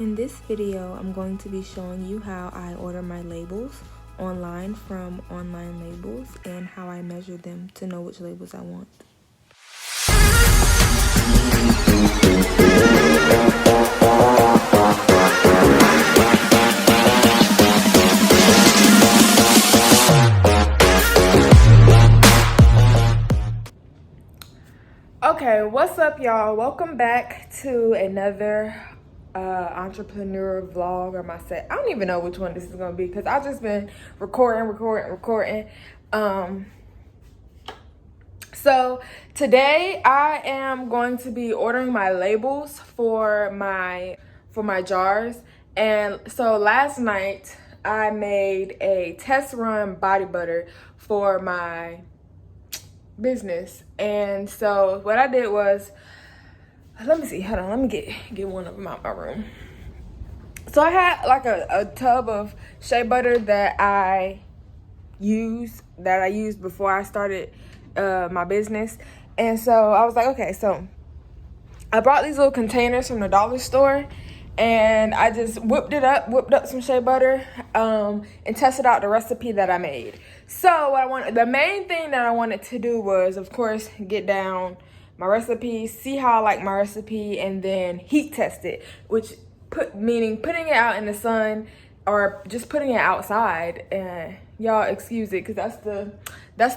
In this video, I'm going to be showing you how I order my labels online from OnlineLabels and how I measure them to know which labels I want. Okay, what's up, y'all? Welcome back to another entrepreneur vlog, or my set. I don't even know which one this is gonna be because I've just been recording. So today I am going to be ordering my labels for my jars. And so last night I made a test run body butter for my business. And so what I did was, let me see, hold on, let me get one of them out my room. So I had like a tub of shea butter that I used before I started my business. And so I was like, okay, so I brought these little containers from the dollar store, and I just whipped up some shea butter, and tested out the recipe that I made. So the main thing that I wanted to do was, of course, get down my recipe, see how I like my recipe, and then heat test it, meaning putting it out in the sun or just putting it outside. And y'all excuse it, because that's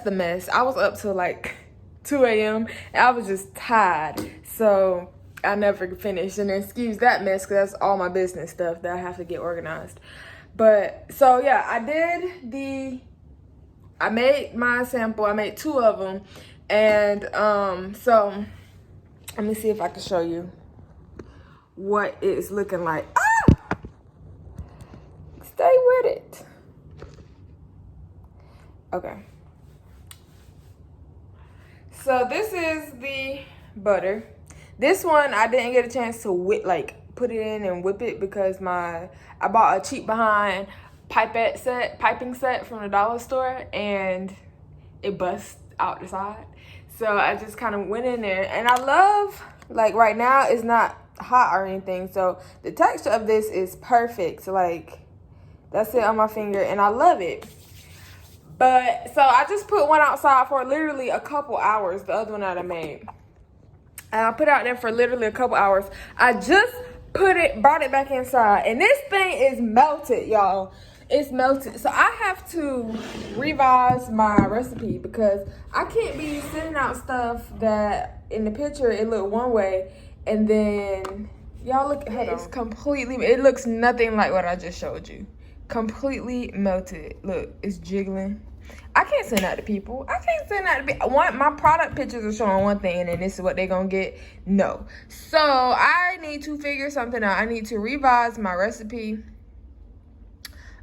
the mess. I was up till like 2 a.m. and I was just tired, so I never finished. And excuse that mess, because that's all my business stuff that I have to get organized. But so yeah, I made my sample. I made 2 of them, and so let me see if I can show you what it's looking like. Stay with it. Okay. So this is the butter. This one I didn't get a chance to put it in and whip it because I bought a cheap behind piping set from the dollar store, and it bust out the side. So I just kind of went in there, and I love, like, right now it's not hot or anything, so the texture of this is perfect. So like, that's it on my finger, and I love it. But so I just put one outside for literally a couple hours, the other one that I made. And I put it out there for literally a couple hours. I just brought it back inside, and this thing is melted, y'all. It's melted. So I have to revise my recipe, because I can't be sending out stuff that in the picture it looked one way, and then y'all look, it looks nothing like what I just showed you. Completely melted. Look, it's jiggling. I can't send that to people. My product pictures are showing one thing, and then this is what they're gonna get. No. So I need to figure something out. I need to revise my recipe,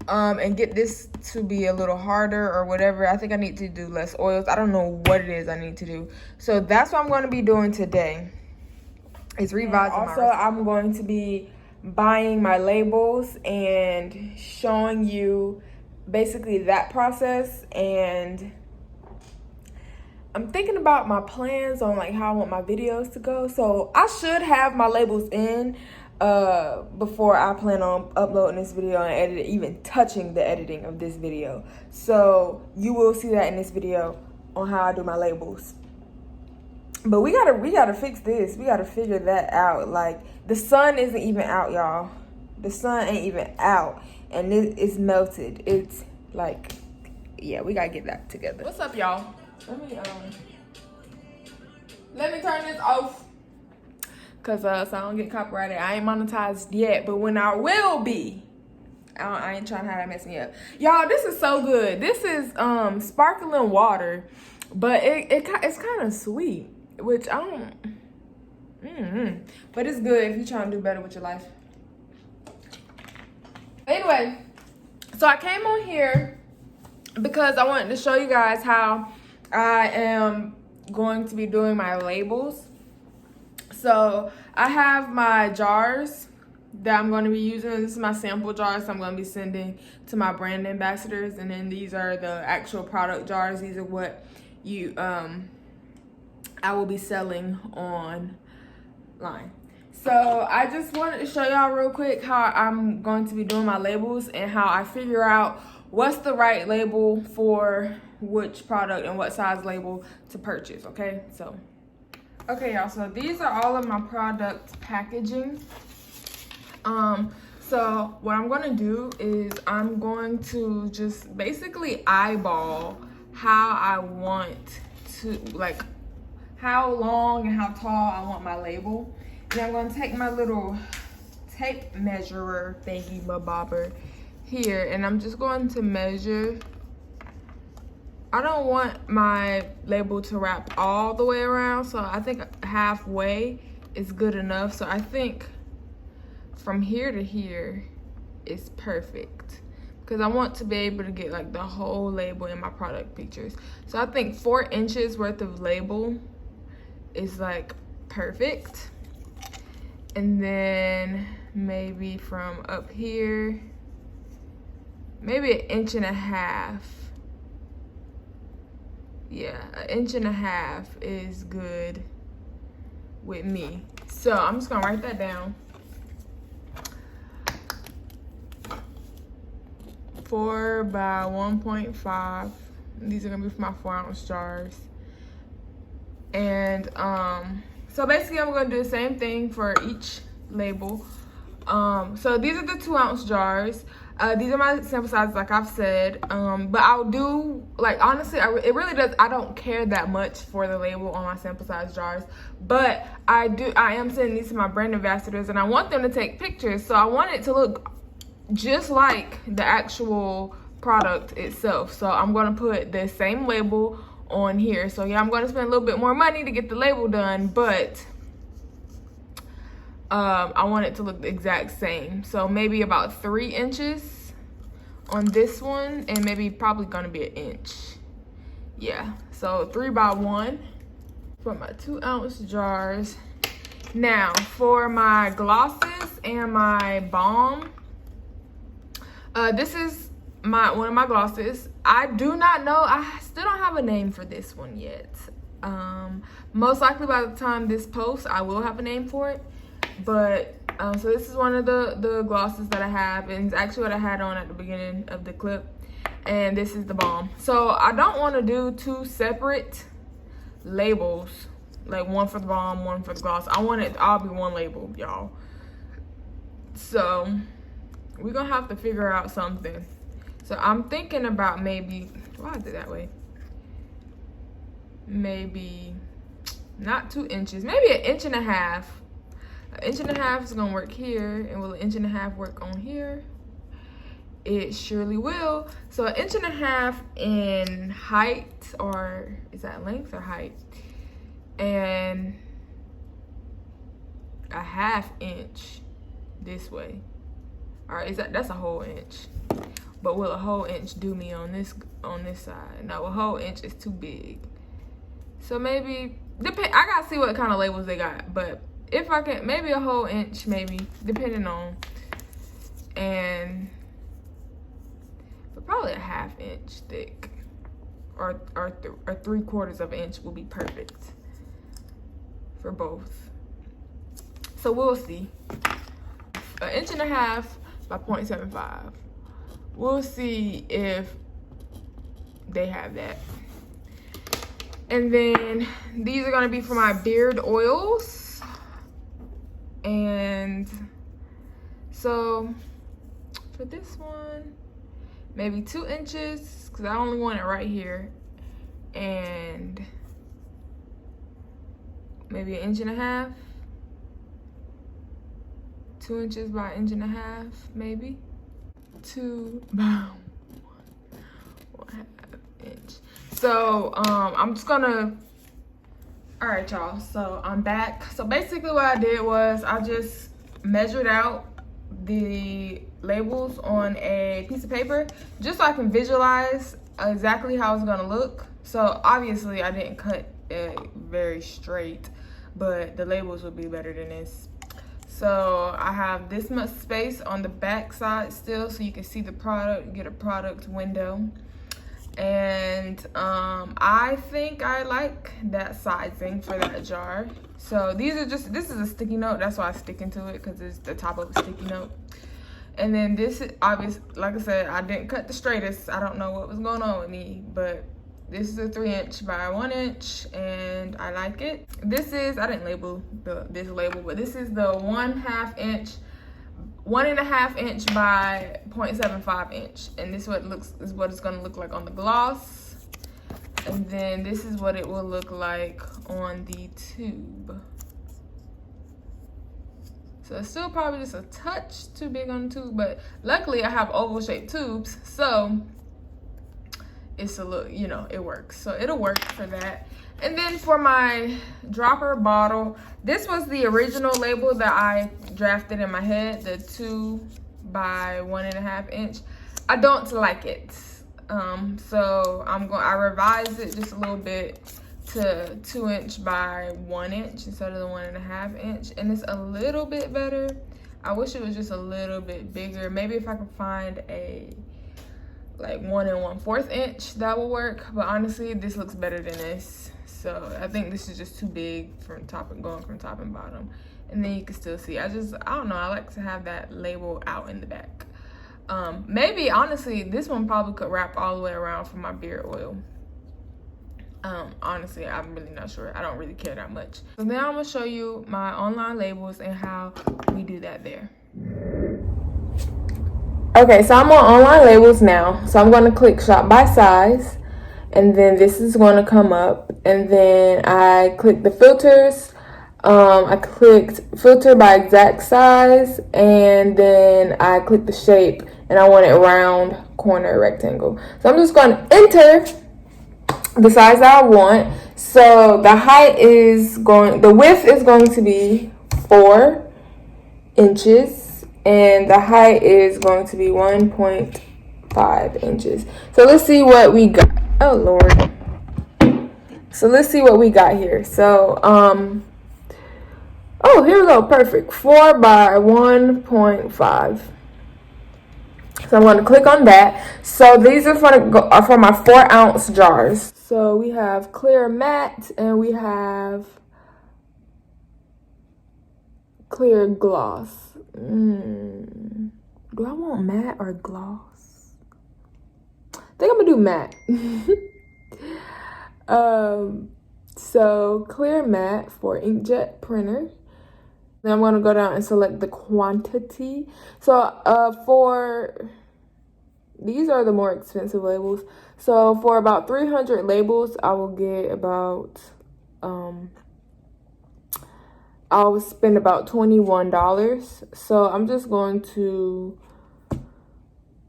and get this to be a little harder or whatever. I think I need to do less oils. I don't know what it is I need to do. So that's what I'm going to be doing today, is revising my recipe. Also, I'm going to be buying my labels and showing you basically that process. And I'm thinking about my plans on like how I want my videos to go. So I should have my labels in before I plan on uploading this video and even touching the editing of this video. So you will see that in this video on how I do my labels. But we gotta fix this. We gotta figure that out. Like, the sun isn't even out, y'all. The sun ain't even out, and it's melted. It's like, yeah, we gotta get that together. What's up, y'all? Let me turn this off, cause so I don't get copyrighted. I ain't monetized yet, but when I will be, I ain't trying to have that mess me up. Y'all, this is so good. This is sparkling water, but it's kind of sweet, which I don't. But it's good if you're trying to do better with your life. Anyway, so I came on here because I wanted to show you guys how I am going to be doing my labels. So I have my jars that I'm going to be using. This is my sample jars I'm going to be sending to my brand ambassadors, and then these are the actual product jars. These are what I will be selling online. So I just wanted to show y'all real quick how I'm going to be doing my labels and how I figure out what's the right label for which product and what size label to purchase, okay? So, okay y'all, so these are all of my product packaging. So what I'm gonna do is I'm going to just basically eyeball how I want to, like how long and how tall I want my label. And I'm gonna take my little tape measurer thingy bobber here and I'm just going to measure. I don't want my label to wrap all the way around, so I think halfway is good enough. So I think from here to here is perfect because I want to be able to get like the whole label in my product pictures. So I think 4 inches worth of label is like perfect. And then maybe from up here, maybe 1.5 inches. Yeah, 1.5 inches is good with me. So I'm just gonna write that down. 4 by 1.5. These are gonna be for my 4-ounce jars. And so basically I'm gonna do the same thing for each label. So these are the 2-ounce jars. These are my sample sizes, like I've said. But I'll do, like, honestly, it really does, I don't care that much for the label on my sample size jars. But I am sending these to my brand ambassadors and I want them to take pictures. So I want it to look just like the actual product itself. So I'm gonna put the same label on here. So yeah, I'm gonna spend a little bit more money to get the label done, but I want it to look the exact same. So maybe about 3 inches on this one and maybe probably gonna be 1 inch. Yeah, so 3 by 1 for my 2-ounce jars. Now for my glosses and my balm, this is one of my glosses. I do not know, I still don't have a name for this one yet. Most likely by the time this posts, I will have a name for it. But so this is one of the glosses that I have, and it's actually what I had on at the beginning of the clip. And this is the balm. So I don't want to do 2 separate labels, like one for the balm, one for the gloss. I want it to all be one label, y'all. So we're gonna have to figure out something. So I'm thinking about maybe, why is it that way? Maybe not 2 inches, maybe 1.5 inches. 1.5 inches is gonna work here, and will 1.5 inches work on here? It surely will. So 1.5 inches in height, or is that length or height? And 1/2 inch this way. All right, that's a whole inch. But will a whole inch do me on this side? No, a whole inch is too big. So maybe, I gotta see what kind of labels they got, but if I can, maybe a whole inch, maybe, depending on, and but probably 1/2 inch thick, or 3/4 of an inch will be perfect for both. So we'll see. 1.5 inches by 0.75. We'll see if they have that. And then these are gonna be for my beard oils. And so for this one, maybe 2 inches, because I only want it right here. And maybe 1.5 inches. 2 inches by 1.5 inches, maybe. 2 by 1/2 inch. So I'm just gonna, all right y'all, so I'm back. So basically what I did was I just measured out the labels on a piece of paper just so I can visualize exactly how it's gonna look. So obviously I didn't cut it very straight, but the labels will be better than this. So I have this much space on the back side still so you can see the product, get a product window. And I think I like that sizing for that jar. So these are just, this is a sticky note, that's why I'm sticking to it, because it's the top of a sticky note. And then this is obvious, like I said, I didn't cut the straightest. I don't know what was going on with me, but this is a 3" by 1" and I like it. This is, I didn't label this label, but this is the 1/2 inch, 1.5 inch by 0.75 inch. And this is what it's gonna look like on the gloss. And then this is what it will look like on the tube. So it's still probably just a touch too big on the tube, but luckily I have oval shaped tubes, so it's a little, you know, it works. So it'll work for that. And then for my dropper bottle, this was the original label that I drafted in my head, the 2 by 1.5 inch. I don't like it. So I revised it just a little bit to 2" by 1" instead of the 1.5 inch, and it's a little bit better. I wish it was just a little bit bigger. Maybe if I could find a like 1 1/4 inch, that will work. But honestly, this looks better than this. So I think this is just too big from going from top and bottom. And then you can still see. I don't know. I like to have that label out in the back. Maybe honestly, this one probably could wrap all the way around for my beard oil. Honestly, I'm really not sure. I don't really care that much. So now I'm gonna show you my OnlineLabels and how we do that there. Okay, so I'm on OnlineLabels now. So I'm gonna click shop by size, and then this is gonna come up, and then I click the filters. I clicked filter by exact size, and then I click the shape, and I want it round, corner, rectangle. So I'm just gonna enter the size that I want. So the width is going to be 4 inches, and the height is going to be 1.5 inches. So let's see what we got. Oh Lord. So let's see what we got here. So oh, here we go. Perfect. 4 by 1.5. So I'm going to click on that. So these are for my 4-ounce jars. So we have clear matte and we have clear gloss. Do I want matte or gloss? I think I'm gonna do matte. So clear matte for inkjet printer. Then I'm gonna go down and select the quantity. So these are the more expensive labels. So for about 300 labels, I will get about I'll spend about $21. So I'm just going to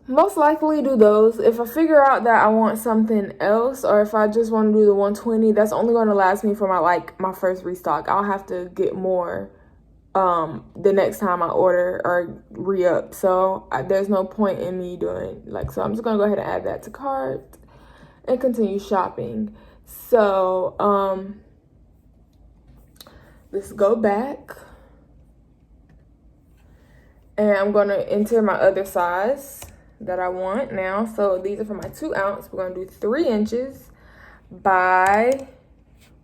most likely do those. If I figure out that I want something else, or if I just want to do the 120, that's only going to last me for my first restock. I'll have to get more the next time I order or re-up. So there's no point in me doing so I'm just gonna go ahead and add that to cart and continue shopping. So let's go back, and I'm gonna enter my other size that I want now. So these are for my 2-ounce. We're gonna do 3 inches by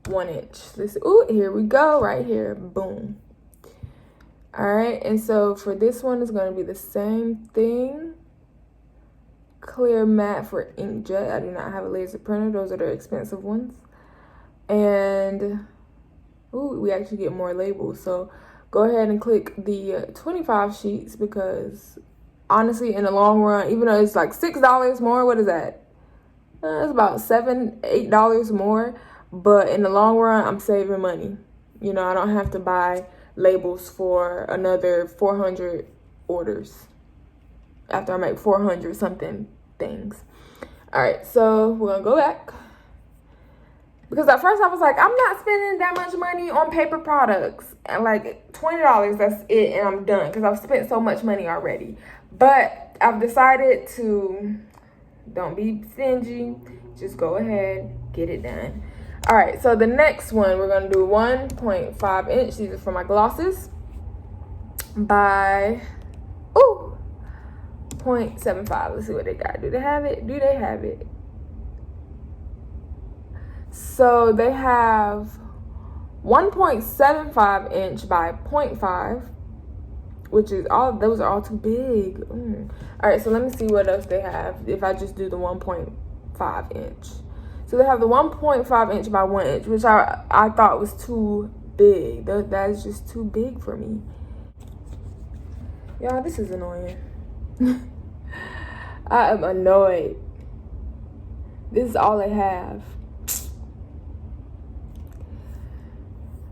1 inch. Here we go, right here. Boom. All right, and so for this one, it's going to be the same thing. Clear matte for inkjet. I do not have a laser printer. Those are the expensive ones. And, we actually get more labels. So go ahead and click the 25 sheets because, honestly, in the long run, even though it's like $6 more, what is that? It's about $7, $8 more. But in the long run, I'm saving money. You know, I don't have to buy labels for another 400 orders after I make 400 something things. All right, so we're gonna go back because at first I was like, I'm not spending that much money on paper products, and like $20, that's it, and I'm done because I've spent so much money already. But I've decided to don't be stingy, just go ahead, get it done. All right, so the next one, we're going to do 1.5 inch. These are for my glosses by 0.75. Let's see what they got. Do they have it? Do they have it? So they have 1.75 inch by 0.5, which is all, those are all too big. All right, so let me see what else they have if I just do the 1.5 inch. So they have the 1.5 inch by 1 inch, which I thought was too big. That is just too big for me. Y'all, this is annoying. I am annoyed. This is all they have.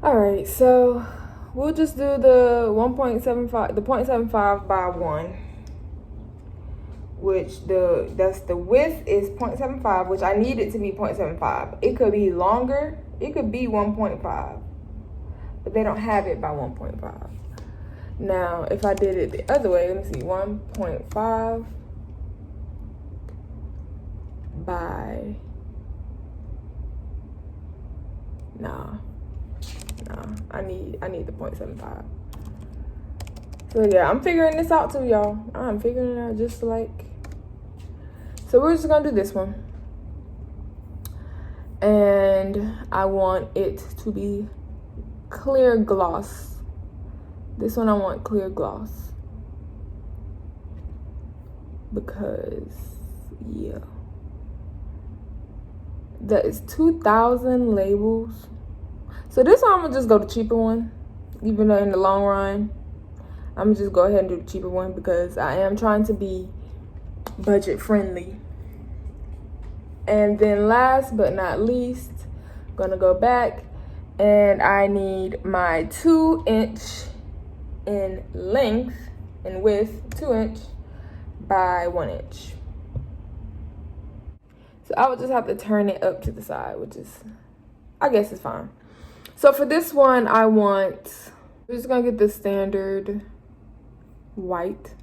All right, so we'll just do the 1.75, the 0.75 by 1, which that's the width is 0.75, which I need it to be 0.75. It could be longer. It could be 1.5, but they don't have it by 1.5. Now, if I did it the other way, let me see, 1.5 by, nah, I need the 0.75. So yeah, I'm figuring this out too, y'all. I'm figuring it out just like, so we're just gonna do this one. And I want it to be clear gloss. This one I want clear gloss. Because, yeah. That is 2,000 labels. So this one I'm gonna just go the cheaper one. Even though in the long run, I'm gonna just go ahead and do the cheaper one because I am trying to be budget friendly. And then last but not least, I'm gonna go back and I need my 2 inch in length and width, 2 inch by 1 inch. So I would just have to turn it up to the side, which is, I guess it's fine. So for this one, we're just gonna get the standard white.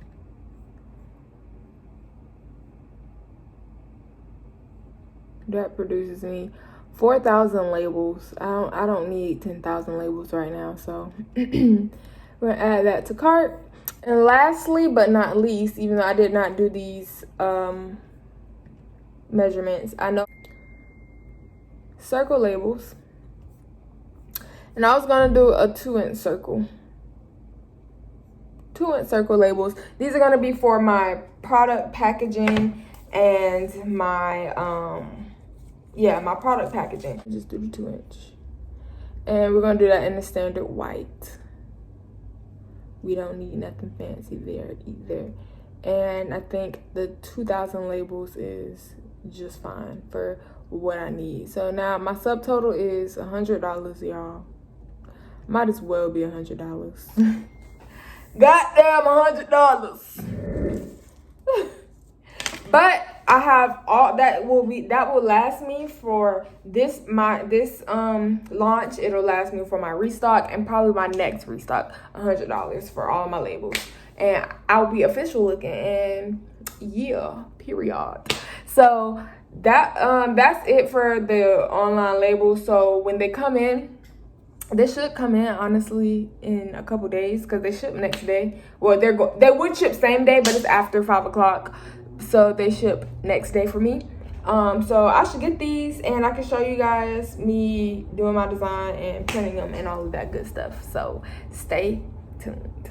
That produces me 4,000 labels. I don't need 10,000 labels right now, so we're gonna add that to cart. And lastly but not least, even though I did not do these measurements, I know circle labels. And I was gonna do a 2-inch circle. 2-inch circle labels. These are gonna be for my product packaging and my my product packaging. Just do the 2-inch. And we're gonna do that in the standard white. We don't need nothing fancy there either. And I think the 2,000 labels is just fine for what I need. So now my subtotal is $100, y'all. Might as well be $100. Goddamn $100. But I have all that will last me for this launch. It'll last me for my restock and probably my next restock. $100 for all my labels, and I'll be official looking. And yeah, period. So that's it for the online labels. So when they come in, they should come in honestly in a couple days because they ship next day. Well, they would ship same day, but it's after 5 o'clock, so they ship next day for me. So I should get these and I can show you guys me doing my design and printing them and all of that good stuff. So stay tuned.